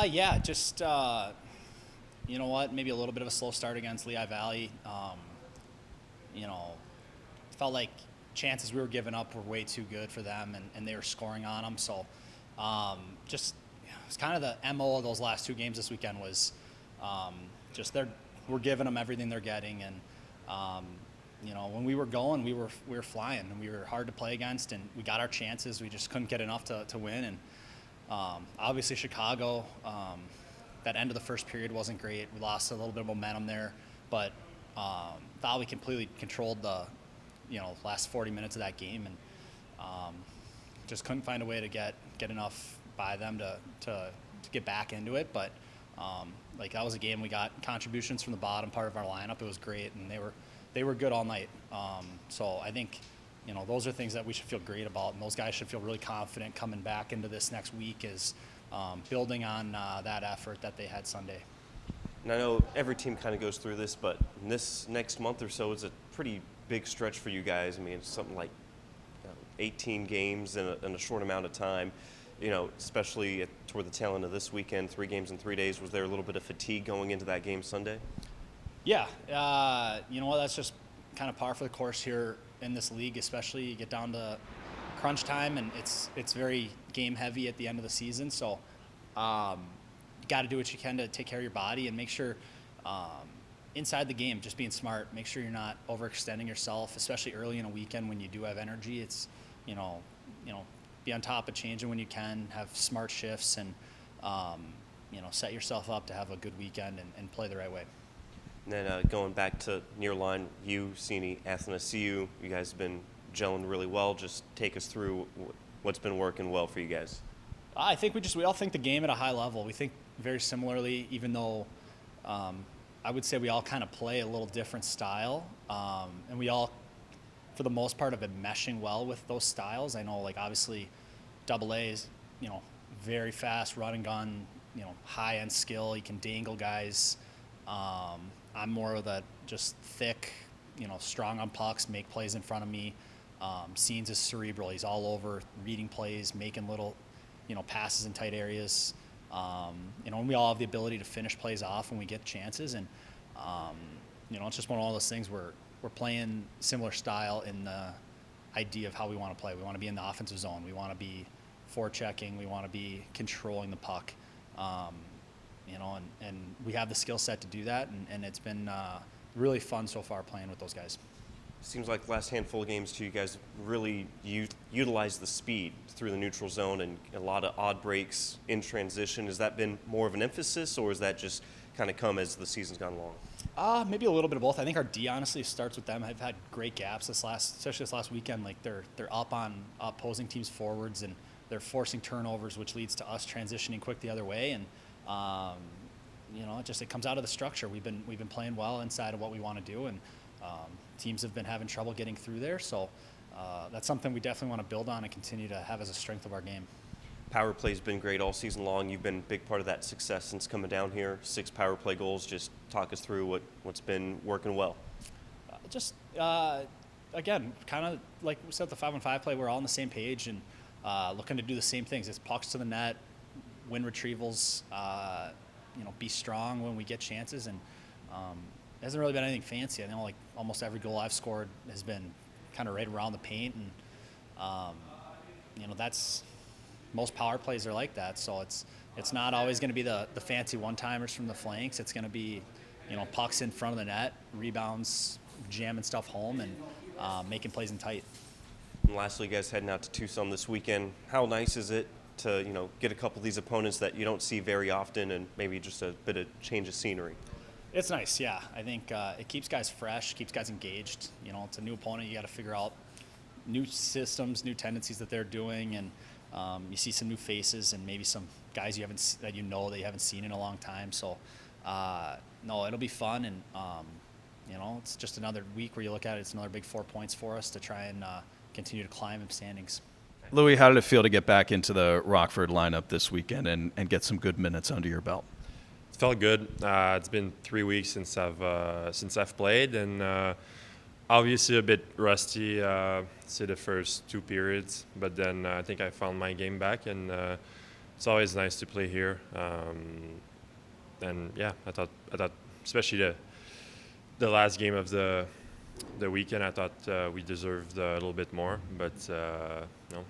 Yeah, just you know what, maybe a little bit of a slow start against Lehigh Valley. You know, felt like chances we were giving up were way too good for them, and they were scoring on them. So just it's kind of the MO of those last two games this weekend was just we're giving them everything they're getting, and you know, when we were going, we were flying, and we were hard to play against, and we got our chances. We just couldn't get enough to win, and obviously Chicago, that end of the first period wasn't great. We lost a little bit of momentum there, but thought we completely controlled the last 40 minutes of that game, and just couldn't find a way to get enough by them to get back into it. But like, that was a game we got contributions from the bottom part of our lineup. It was great, and they were good all night. So I think those are things that we should feel great about, and those guys should feel really confident coming back into this next week, is building on that effort that they had Sunday. And I know every team kind of goes through this, but this next month or so is a pretty big stretch for you guys. I mean, it's something like 18 games in a short amount of time. Especially toward the tail end of this weekend, 3 games in 3 days. Was there a little bit of fatigue going into that game Sunday? Yeah, you know what? That's just kind of par for the course here in this league, especially you get down to crunch time, and it's very game heavy at the end of the season. So you got to do what you can to take care of your body and make sure inside the game, just being smart, make sure you're not overextending yourself, especially early in a weekend when you do have energy. It's be on top of changing when you can, have smart shifts, and set yourself up to have a good weekend and play the right way. And then going back to near line, you, Cini, Athanasiou, you guys have been gelling really well. Just take us through what's been working well for you guys. I think we all think the game at a high level. We think very similarly, even though I would say we all kind of play a little different style, and we all, for the most part, have been meshing well with those styles. I know, like, obviously Double A is very fast, run and gun, high end skill. You can dangle guys. I'm more of the just thick, strong on pucks, make plays in front of me. Scenes is cerebral. He's all over, reading plays, making little, passes in tight areas. And we all have the ability to finish plays off when we get chances. And, it's just one of all those things where we're playing similar style in the idea of how we want to play. We want to be in the offensive zone. We want to be forechecking. We want to be controlling the puck. And we have the skill set to do that, and it's been really fun so far playing with those guys. Seems like the last handful of games too, you guys really utilize the speed through the neutral zone and a lot of odd breaks in transition. Has that been more of an emphasis, or has that just kind of come as the season's gone along? Maybe a little bit of both. I think our D honestly starts with them. I've had great gaps especially this last weekend. Like, they're up on opposing teams' forwards, and they're forcing turnovers, which leads to us transitioning quick the other way. And it comes out of the structure. We've been playing well inside of what we want to do, and teams have been having trouble getting through there. So that's something we definitely want to build on and continue to have as a strength of our game. Power play's been great all season long. You've been a big part of that success since coming down here. 6 power play goals. Just talk us through what's been working well. Again, kind of like we said, the 5-on-5 play, we're all on the same page and looking to do the same things. It's pucks to the net, win retrievals, be strong when we get chances, and it hasn't really been anything fancy. I know, like, almost every goal I've scored has been kind of right around the paint, and that's most power plays are like that. So it's not always going to be the fancy one-timers from the flanks. It's going to be pucks in front of the net, rebounds, jamming stuff home, and making plays in tight. And lastly, you guys heading out to Tucson this weekend. How nice is it to get a couple of these opponents that you don't see very often, and maybe just a bit of change of scenery? It's nice, yeah. I think it keeps guys fresh, keeps guys engaged. It's a new opponent. You got to figure out new systems, new tendencies that they're doing, and you see some new faces and maybe some guys that you haven't seen in a long time. So, no, it'll be fun, and it's just another week where you look at it. It's another big 4 points for us to try and continue to climb in standings. Louis, how did it feel to get back into the Rockford lineup this weekend and get some good minutes under your belt? It felt good. It's been 3 weeks since I've played, and obviously a bit rusty, say the first 2 periods, but then I think I found my game back, and it's always nice to play here. And yeah, I thought especially the last game of the weekend, I thought we deserved a little bit more, but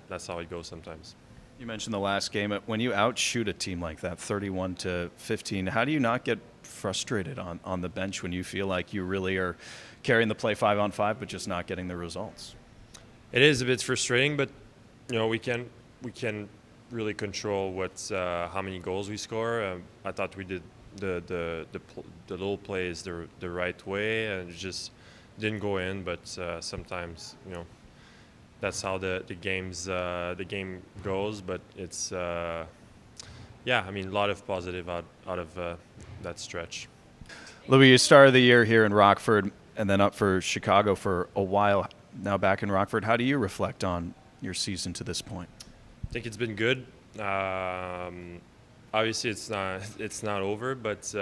that's how it goes sometimes. You mentioned the last game. When you outshoot a team like that, 31-15, how do you not get frustrated on the bench when you feel like you really are carrying the play 5-on-5 but just not getting the results? It is a bit frustrating, but we can really control how many goals we score. I thought we did the little plays the right way, and it just didn't go in. But sometimes that's how the game goes. But it's a lot of positive out of that stretch. Louis, you started the year here in Rockford and then up for Chicago for a while. Now back in Rockford, how do you reflect on your season to this point? I think it's been good. Obviously, it's not over, but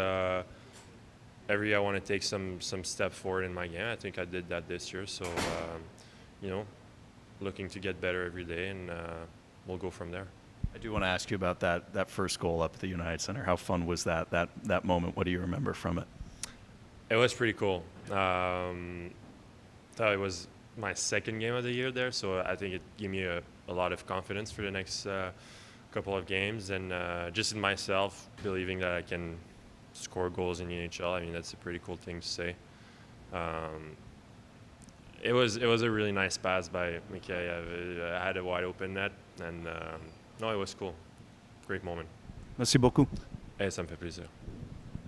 every year I want to take some step forward in my game. I think I did that this year. So, looking to get better every day, and we'll go from there. I do want to ask you about that first goal up at the United Center. How fun was that moment? What do you remember from it? It was pretty cool. Thought it was my second game of the year there, so I think it gave me a lot of confidence for the next couple of games, and just in myself, believing that I can score goals in the NHL. I mean, that's a pretty cool thing to say. It was a really nice pass by Mikheyev. I had a wide open net, and it was cool. Great moment. Merci beaucoup. Et ça me fait plaisir.